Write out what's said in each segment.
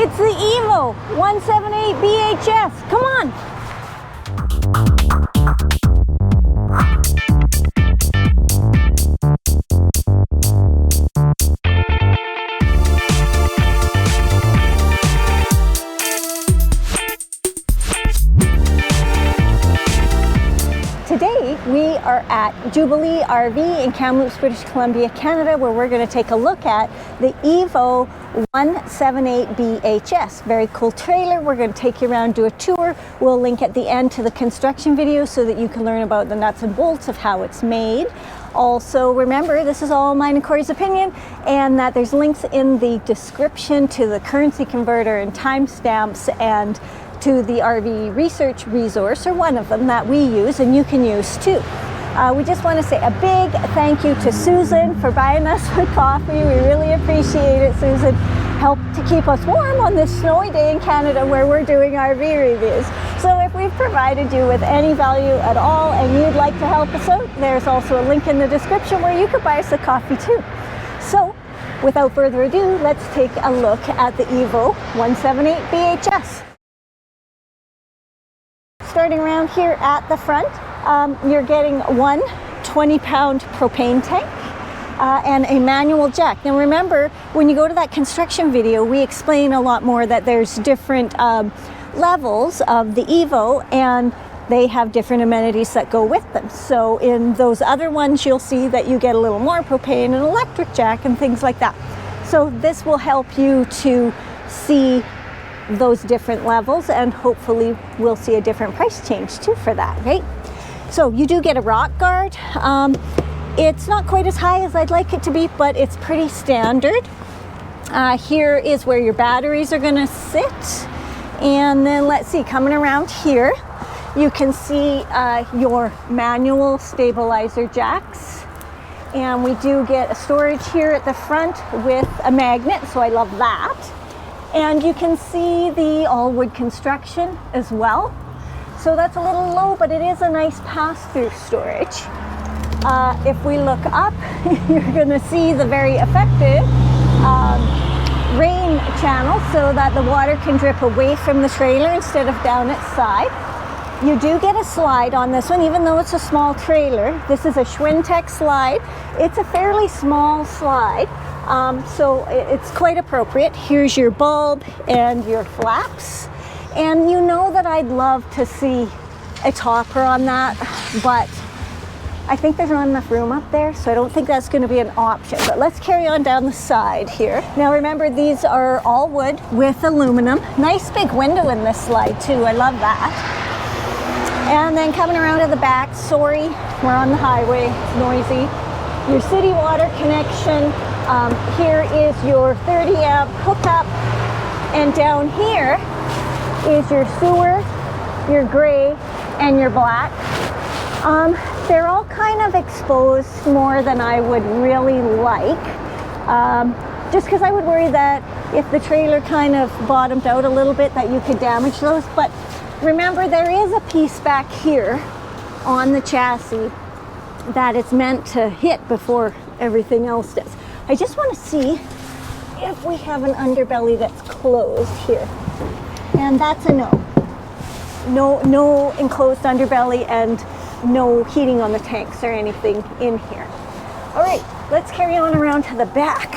It's the EVO 178BH. Come on. Today we are at Jubilee RV in Kamloops, British Columbia, Canada, where we're going to take a look at the EVO 178BH. Very cool trailer. We're going to take you around, do a tour. We'll link at the end to the construction video so that you can learn about the nuts and bolts of how it's made. Also, remember, this is all mine and Corey's opinion, and that there's links in the description to the currency converter and timestamps and to the RV research resource, or one of them that we use and you can use too. We just want to say a big thank you to Susan for buying us the coffee. We really appreciate it. Susan helped to keep us warm on this snowy day in Canada where we're doing RV reviews. So if we've provided you with any value at all and you'd like to help us out, there's also a link in the description where you could buy us a coffee too. So without further ado, let's take a look at the EVO 178BH. Starting around here at the front, you're getting one 20-pound propane tank and a manual jack. Now remember, when you go to that construction video, we explain a lot more that there's different levels of the EVO and they have different amenities that go with them. So in those other ones, you'll see that you get a little more propane, an electric jack and things like that. So this will help you to see those different levels, and hopefully we'll see a different price change too for that, right? So you do get a rock guard. It's not quite as high as I'd like it to be, but it's pretty standard. Here is where your batteries are gonna sit. And then let's see, coming around here, you can see your manual stabilizer jacks. And we do get a storage here at the front with a magnet, so I love that. And you can see the all wood construction as well. So that's a little low, but it is a nice pass-through storage. If we look up, you're gonna see the very effective rain channel so that the water can drip away from the trailer instead of down its side. You do get a slide on this one, even though it's a small trailer. This is a Schwintek slide. It's a fairly small slide. So it's quite appropriate. Here's your bulb and your flaps. And you know that I'd love to see a topper on that, but I think there's not enough room up there, so I don't think that's going to be an option. But let's carry on down the side here. Now remember, these are all wood with aluminum. Nice big window in this slide too. I love that. And then coming around to the back, sorry, we're on the highway, it's noisy. Your city water connection. Here is your 30 amp hookup, and down here is your sewer, your gray, and your black. They're all kind of exposed more than I would really like, just because I would worry that if the trailer kind of bottomed out a little bit that you could damage those. But remember, there is a piece back here on the chassis that it's meant to hit before everything else does. I just want to see if we have an underbelly that's closed here. And that's a no. No enclosed underbelly and no heating on the tanks or anything in here. All right, let's carry on around to the back.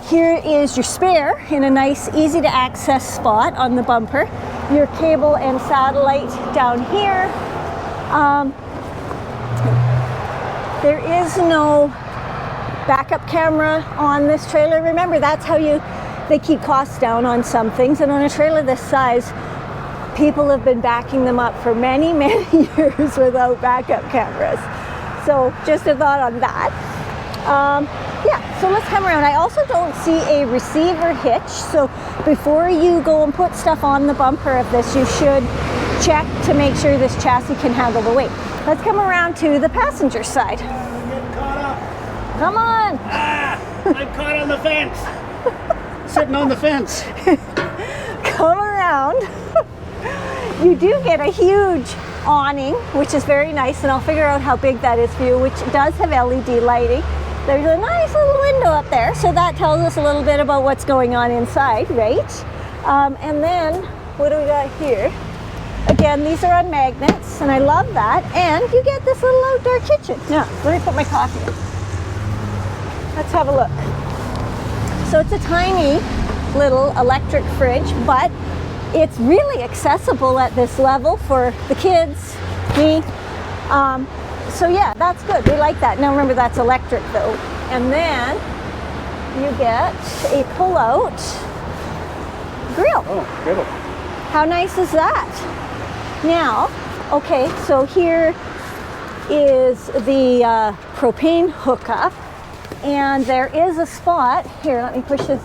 Here is your spare in a nice, easy to access spot on the bumper. Your cable and satellite down here. There is no backup camera on this trailer. Remember, that's how they keep costs down on some things, and on a trailer this size, people have been backing them up for many, many years without backup cameras. So just a thought on that. Yeah, so let's come around. I also don't see a receiver hitch, so before you go and put stuff on the bumper of this, you should check to make sure this chassis can handle the weight. Let's come around to the passenger side. Come on! Ah, I'm caught on the fence. Sitting on the fence. Come around. You do get a huge awning, which is very nice, and I'll figure out how big that is for you, which does have LED lighting. There's a nice little window up there, so that tells us a little bit about what's going on inside, right? And then, what do we got here? Again, these are on magnets, and I love that. And you get this little outdoor kitchen. Now, let me put my coffee in. Let's have a look. So it's a tiny little electric fridge, but it's really accessible at this level for the kids, me. So yeah, that's good. We like that. Now remember, that's electric though. And then you get a pull-out grill. Oh, good. How nice is that? Now, okay, so here is the propane hookup, and there is a spot here. Let me push this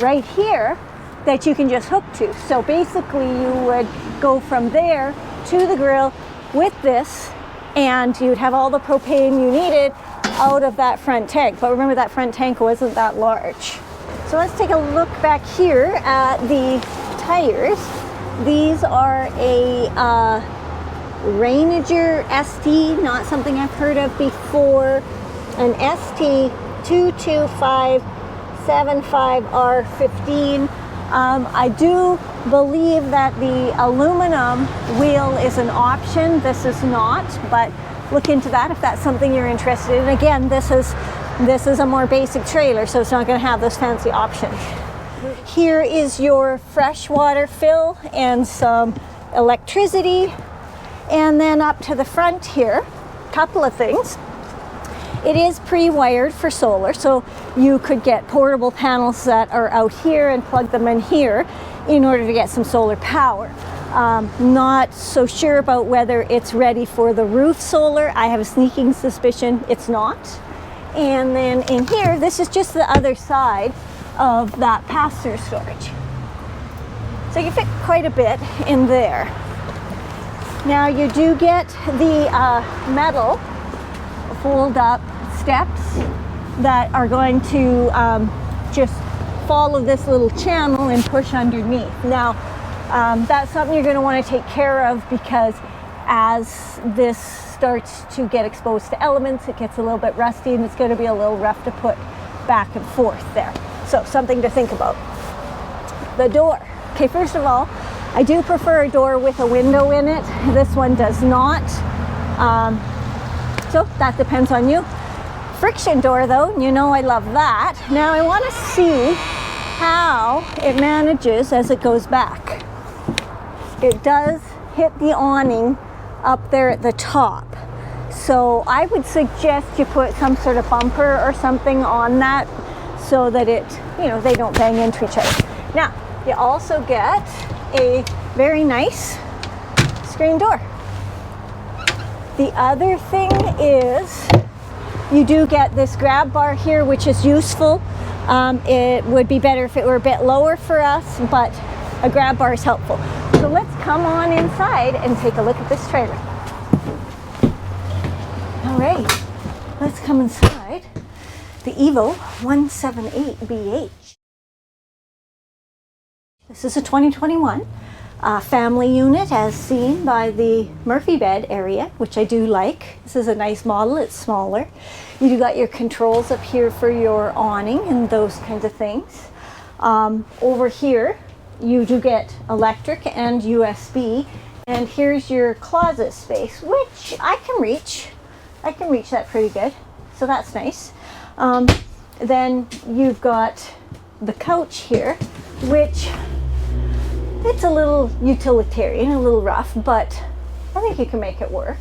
right here that you can just hook to. So basically, you would go from there to the grill with this, and you'd have all the propane you needed out of that front tank. But remember, that front tank wasn't that large. So let's take a look back here at the tires. These are a Rainiger ST, not something I've heard of before. An ST 22575R15. I do believe that the aluminum wheel is an option. This is not, but look into that if that's something you're interested in. Again, this is a more basic trailer, so it's not going to have those fancy options. Here is your freshwater fill and some electricity. And then up to the front here, a couple of things. It is pre-wired for solar, so you could get portable panels that are out here and plug them in here in order to get some solar power. Not so sure about whether it's ready for the roof solar. I have a sneaking suspicion it's not. And then in here, this is just the other side of that pass-through storage. So you fit quite a bit in there. Now you do get the metal fold-up steps that are going to just follow this little channel and push underneath. Now, that's something you're going to want to take care of, because as this starts to get exposed to elements, it gets a little bit rusty and it's going to be a little rough to put back and forth there. So something to think about. The door. Okay, first of all, I do prefer a door with a window in it. This one does not. So that depends on you. Friction door though, you know I love that. Now I want to see how it manages as it goes back. It does hit the awning up there at the top. So I would suggest you put some sort of bumper or something on that so that it, you know, they don't bang into each other. Now, you also get a very nice screen door. The other thing is you do get this grab bar here, which is useful. It would be better if it were a bit lower for us, but a grab bar is helpful. So let's come on inside and take a look at this trailer. All right, let's come inside the EVO 178BH. This is a 2021 family unit as seen by the Murphy bed area, which I do like. This is a nice model, it's smaller. You do got your controls up here for your awning and those kinds of things. Over here, you do get electric and USB, and here's your closet space, which I can reach. I can reach that pretty good, so that's nice. Then you've got the couch here, which it's a little utilitarian, a little rough, but I think you can make it work.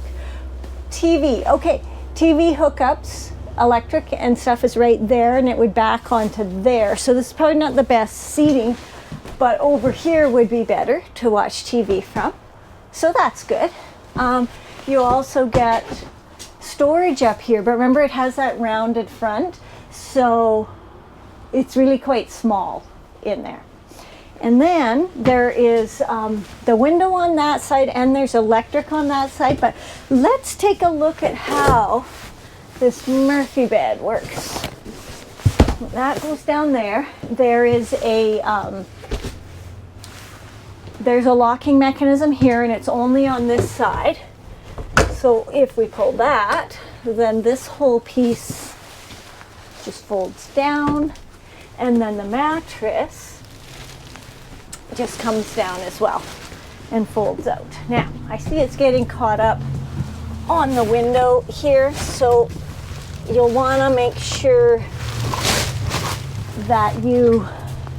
TV, okay, TV hookups, electric and stuff is right there, and it would back onto there. So this is probably not the best seating, but over here would be better to watch TV from. So that's good. You also get storage up here, but remember it has that rounded front, so it's really quite small in there. And then there is the window on that side, and there's electric on that side. But let's take a look at how this Murphy bed works. That goes down there. There is a there's a locking mechanism here, and it's only on this side. So if we pull that, then this whole piece just folds down, and then the mattress just comes down as well and folds out. Now, I see it's getting caught up on the window here, so you'll want to make sure that you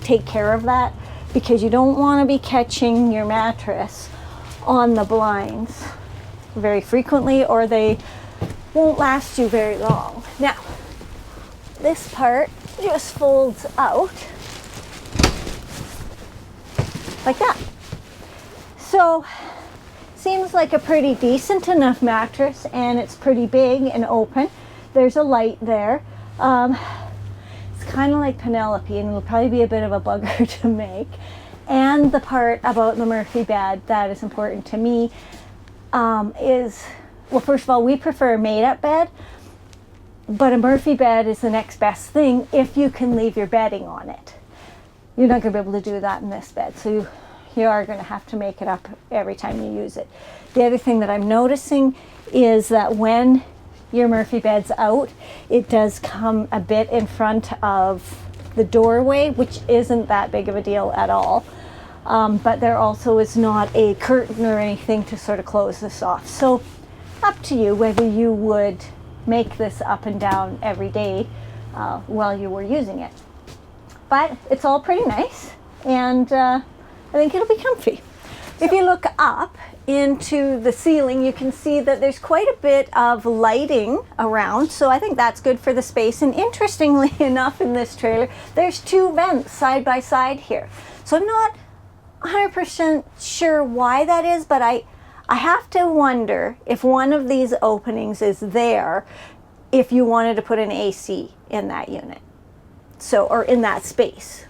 take care of that, because you don't want to be catching your mattress on the blinds very frequently, or they won't last you very long. Now, this part just folds out like that. So, seems like a pretty decent enough mattress, and it's pretty big and open. There's a light there. It's kind of like Penelope, and it'll probably be a bit of a bugger to make. And the part about the Murphy bed that is important to me is, well, first of all, we prefer a made-up bed, but a Murphy bed is the next best thing if you can leave your bedding on it. You're not going to be able to do that in this bed, so you are going to have to make it up every time you use it. The other thing that I'm noticing is that when your Murphy bed's out, it does come a bit in front of the doorway, which isn't that big of a deal at all. But there also is not a curtain or anything to sort of close this off. So up to you whether you would make this up and down every day while you were using it. But it's all pretty nice, and I think it'll be comfy. If you look up into the ceiling, you can see that there's quite a bit of lighting around, so I think that's good for the space. And interestingly enough, in this trailer, there's two vents side by side here. So I'm not 100% sure why that is, but I have to wonder if one of these openings is there if you wanted to put an AC in that unit, so, or in that space.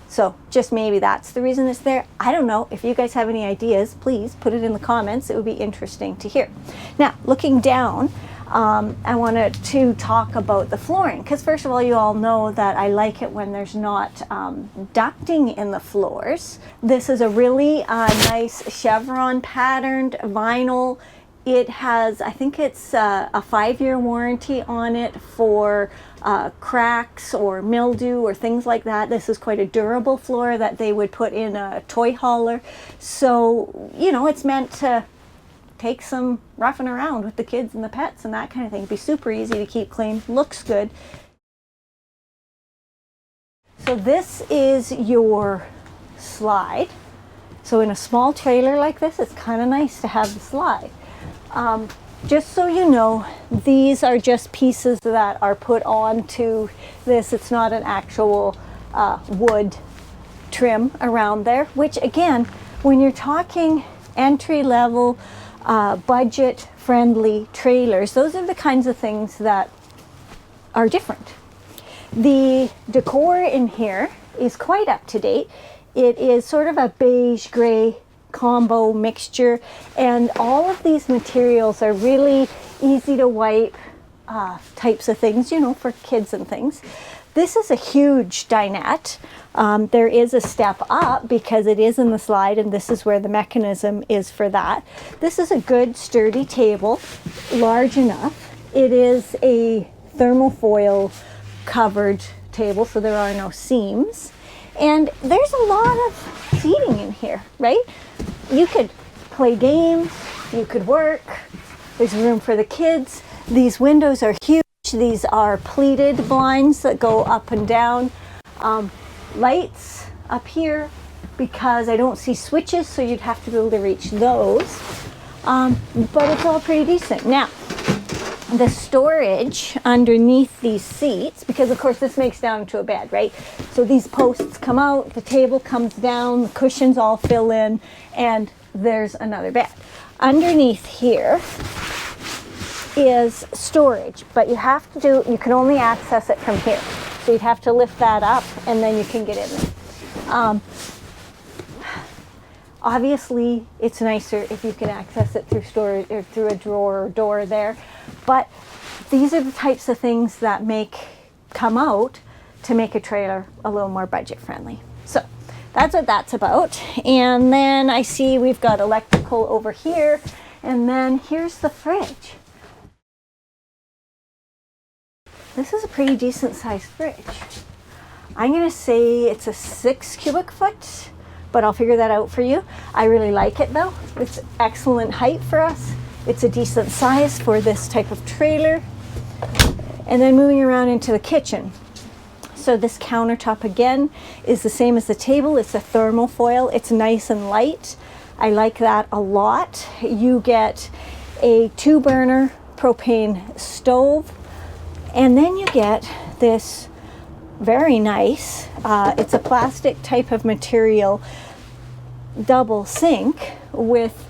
So just maybe that's the reason it's there. I don't know. If you guys have any ideas, please put it in the comments. It would be interesting to hear. Now, looking down, I wanted to talk about the flooring, because first of all, you all know that I like it when there's not ducting in the floors. This is a really nice chevron patterned vinyl. It has, I think it's a 5-year warranty on it for cracks or mildew or things like that. This is quite a durable floor that they would put in a toy hauler. So, you know, it's meant to take some roughing around with the kids and the pets and that kind of thing. It'd be super easy to keep clean, looks good. So this is your slide. So in a small trailer like this, it's kind of nice to have the slide. Just so you know, these are just pieces that are put onto this. It's not an actual wood trim around there, which again, when you're talking entry-level, budget-friendly trailers, those are the kinds of things that are different. The decor in here is quite up to date. It is sort of a beige gray combo mixture, and all of these materials are really easy to wipe types of things, you know, for kids and things. This is a huge dinette. There is a step up because it is in the slide, and this is where the mechanism is for that. This is a good sturdy table, large enough. It is a thermofoil covered table, so there are no seams. And there's a lot of seating in here, right? You could play games, you could work, there's room for the kids. These windows are huge. These are pleated blinds that go up and down. Lights up here, because I don't see switches, so you'd have to be able to reach those. But it's all pretty decent. Now, the storage underneath these seats, because of course this makes down to a bed, right? So these posts come out, the table comes down, the cushions all fill in, and there's another bed. Underneath here is storage, but you can only access it from here. So you'd have to lift that up and then you can get in there. Obviously, it's nicer if you can access it through storage or through a drawer or door there. But these are the types of things that come out to make a trailer a little more budget friendly. So that's what that's about. And then I see we've got electrical over here, and then here's the fridge. This is a pretty decent sized fridge. I'm gonna say it's a 6 cubic foot, but I'll figure that out for you. I really like it though. It's excellent height for us. It's a decent size for this type of trailer. And then moving around into the kitchen. So this countertop again is the same as the table. It's a thermal foil. It's nice and light. I like that a lot. You get a 2-burner propane stove, and then you get this very nice, it's a plastic type of material double sink with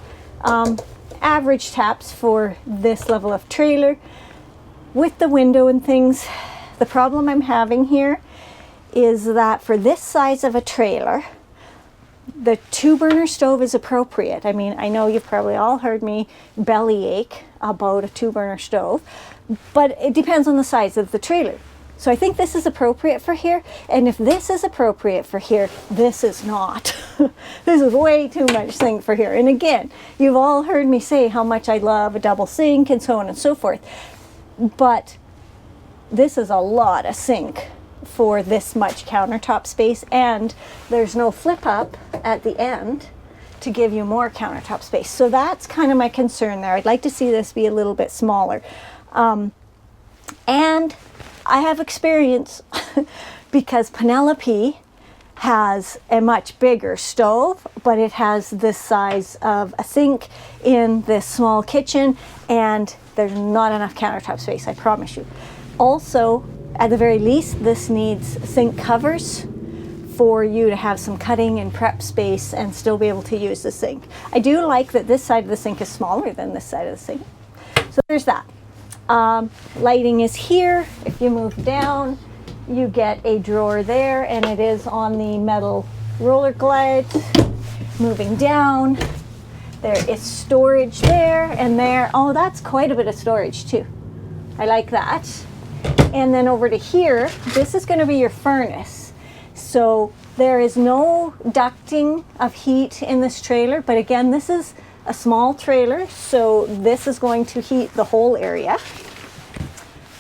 average taps for this level of trailer with the window and things. The problem I'm having here is that for this size of a trailer, the 2-burner stove is appropriate. I mean, I know you've probably all heard me bellyache about a 2-burner stove, but it depends on the size of the trailer. So I think this is appropriate for here, and if this is appropriate for here, this is not. This is way too much sink for here. And again, you've all heard me say how much I love a double sink and so on and so forth, but this is a lot of sink for this much countertop space, and there's no flip up at the end to give you more countertop space. So that's kind of my concern there. I'd like to see this be a little bit smaller. And I have experience because Penelope has a much bigger stove, but it has this size of a sink in this small kitchen, and there's not enough countertop space, I promise you. Also, at the very least, this needs sink covers for you to have some cutting and prep space and still be able to use the sink. I do like that this side of the sink is smaller than this side of the sink. So there's that. Lighting is here. If you move down, you get a drawer there, and it is on the metal roller glides. Moving down, there is storage there and there. Oh, that's quite a bit of storage too. I like that. And then over to here, this is going to be your furnace. So there is no ducting of heat in this trailer, but again, this is a small trailer, so this is going to heat the whole area.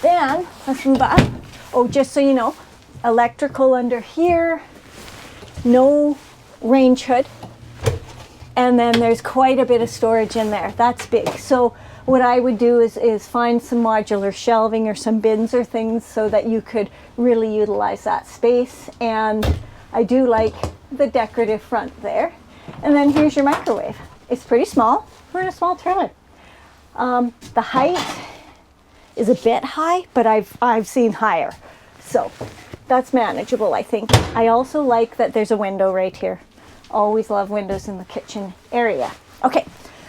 Then let's move up. Oh, just so you know, electrical under here, no range hood, and then there's quite a bit of storage in there. That's big. So what I would do is find some modular shelving or some bins or things so that you could really utilize that space. And I do like the decorative front there. And then here's your microwave. It's pretty small. We're in a small trailer. The height is a bit high, but I've seen higher. So that's manageable, I think. I also like that there's a window right here. Always love windows in the kitchen area. Okay,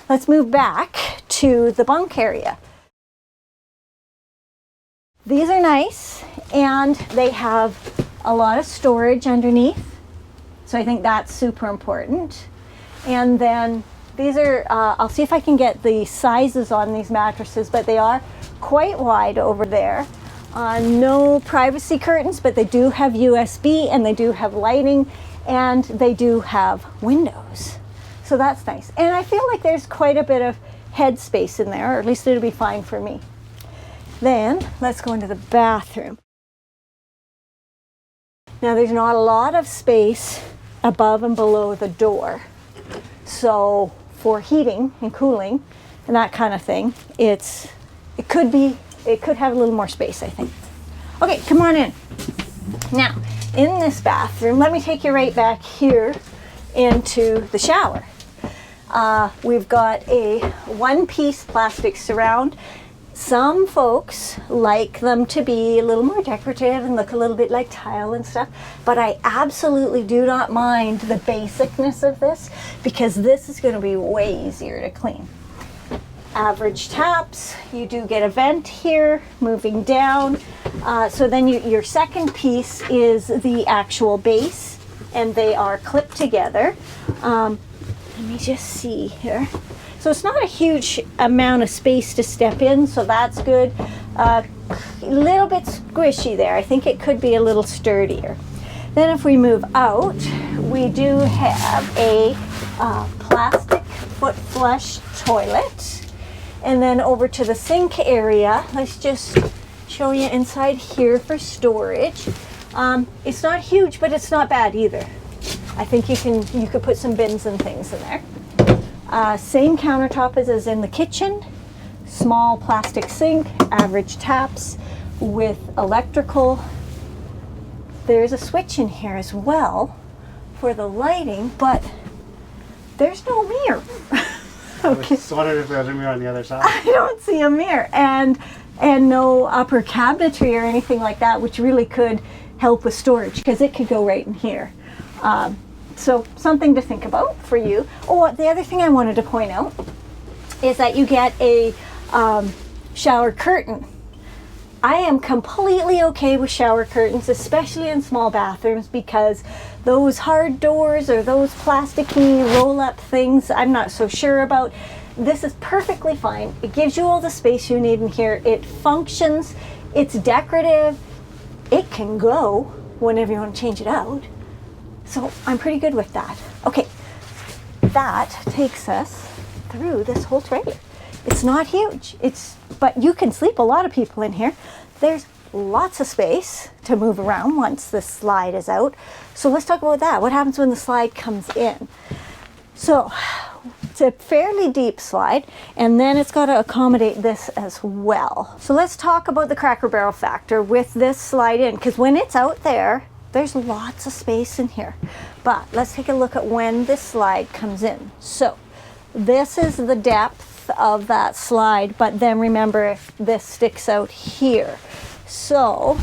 let's move back to the bunk area. These are nice, and they have a lot of storage underneath. So I think that's super important. And then these are, I'll see if I can get the sizes on these mattresses, but they are quite wide over there. No privacy curtains, but they do have USB, and they do have lighting, and they do have windows. So that's nice. And I feel like there's quite a bit of head space in there, or at least it'll be fine for me. Then let's go into the bathroom. Now there's not a lot of space above and below the door. So for heating and cooling and that kind of thing, it could have a little more space, I think. Okay, come on in. Now, in this bathroom, let me take you right back here into the shower. We've got a one-piece plastic surround. Some folks like them to be a little more decorative and look a little bit like tile and stuff, but I absolutely do not mind the basicness of this because this is going to be way easier to clean. Average taps, you do get a vent here, moving down. So then your second piece is the actual base, and they are clipped together. Let me just see here. So it's not a huge amount of space to step in, so that's good. A little bit squishy there. I think it could be a little sturdier. Then if we move out, we do have a plastic foot flush toilet. And then over to the sink area, let's just show you inside here for storage. It's not huge, but it's not bad either. I think you could put some bins and things in there. Same countertop as in the kitchen. Small plastic sink, average taps with electrical. There's a switch in here as well for the lighting, but there's no mirror. Okay. I was wondering if there's a mirror on the other side. I don't see a mirror, and no upper cabinetry or anything like that, which really could help with storage because it could go right in here. So something to think about for you. Oh, the other thing I wanted to point out is that you get a shower curtain. I am completely okay with shower curtains, especially in small bathrooms, because those hard doors or those plasticky roll-up things, I'm not so sure about. This is perfectly fine. It gives you all the space you need in here. It functions. It's decorative. It can go whenever you want to change it out. So I'm pretty good with that. Okay, that takes us through this whole trailer. It's not huge, but you can sleep a lot of people in here. There's lots of space to move around once the slide is out. So let's talk about that. What happens when the slide comes in? So it's a fairly deep slide, and then it's got to accommodate this as well. So let's talk about the Cracker Barrel factor with this slide in, because when it's out there, there's lots of space in here. But let's take a look at when this slide comes in. So this is the depth of that slide, but then remember this sticks out here. So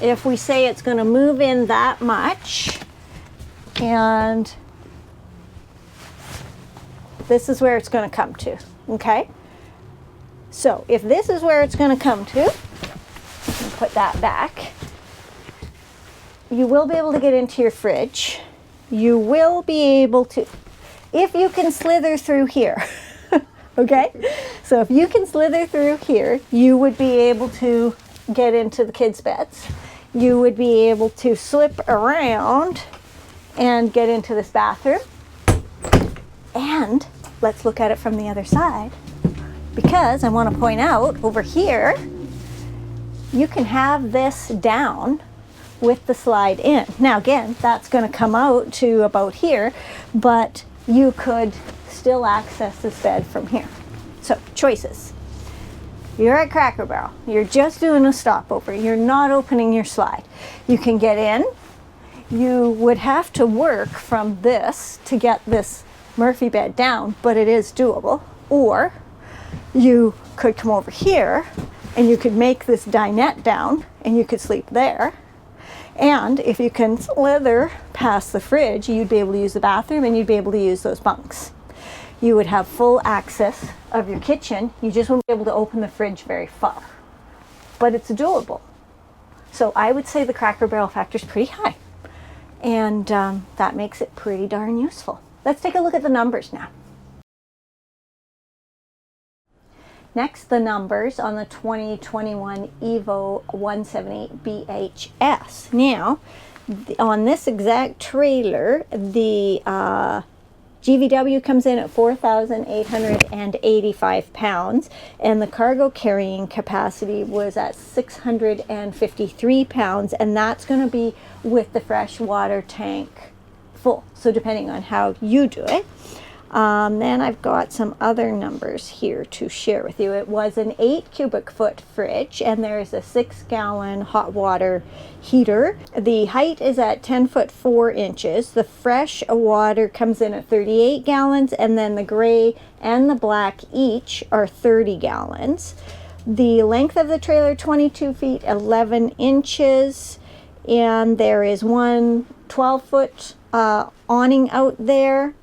if we say it's going to move in that much, and this is where it's going to come to, okay? So if this is where it's going to come to, put that back, you will be able to get into your fridge. You will be able to, if you can slither through here. Okay, so if you can slither through here, you would be able to get into the kids' beds. You would be able to slip around and get into this bathroom. And let's look at it from the other side, because I want to point out over here, you can have this down with the slide in. Now again, that's going to come out to about here, but you could still access this bed from here. So choices. You're at Cracker Barrel. You're just doing a stopover. You're not opening your slide. You can get in. You would have to work from this to get this Murphy bed down, but it is doable. Or you could come over here and you could make this dinette down and you could sleep there. And if you can slither past the fridge, you'd be able to use the bathroom and you'd be able to use those bunks. You would have full access of your kitchen. You just won't be able to open the fridge very far. But it's doable. So I would say the Cracker Barrel factor is pretty high. And that makes it pretty darn useful. Let's take a look at the numbers now. Next, the numbers on the 2021 EVO 178BH. Now, on this exact trailer, the GVW comes in at 4,885 pounds, and the cargo carrying capacity was at 653 pounds, and that's going to be with the freshwater tank full. So depending on how you do it. Then I've got some other numbers here to share with you. It was an 8 cubic foot fridge, and there's a 6-gallon hot water heater. The height is at 10 foot 4 inches. The fresh water comes in at 38 gallons, and then the gray and the black each are 30 gallons. The length of the trailer, 22 feet 11 inches, and there is one 12-foot awning out there.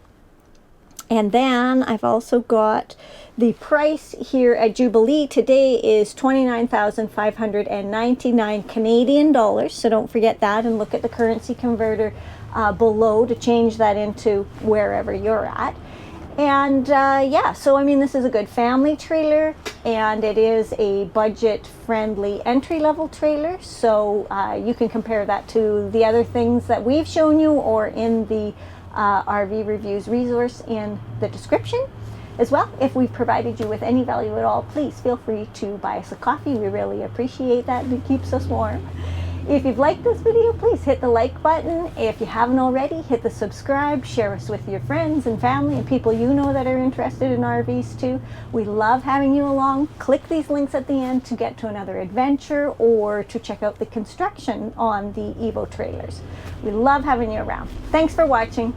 And then I've also got the price here at Jubilee today is 29,599 Canadian dollars. So don't forget that, and look at the currency converter below to change that into wherever you're at. And yeah, so I mean, this is a good family trailer, and it is a budget-friendly entry-level trailer. So you can compare that to the other things that we've shown you, or in the RV Reviews resource in the description. As well, if we've provided you with any value at all, please feel free to buy us a coffee. We really appreciate that, and it keeps us warm. If you've liked this video, please hit the like button. If you haven't already, hit the subscribe, share us with your friends and family and people you know that are interested in RVs too. We love having you along. Click these links at the end to get to another adventure or to check out the construction on the EVO trailers. We love having you around. Thanks for watching.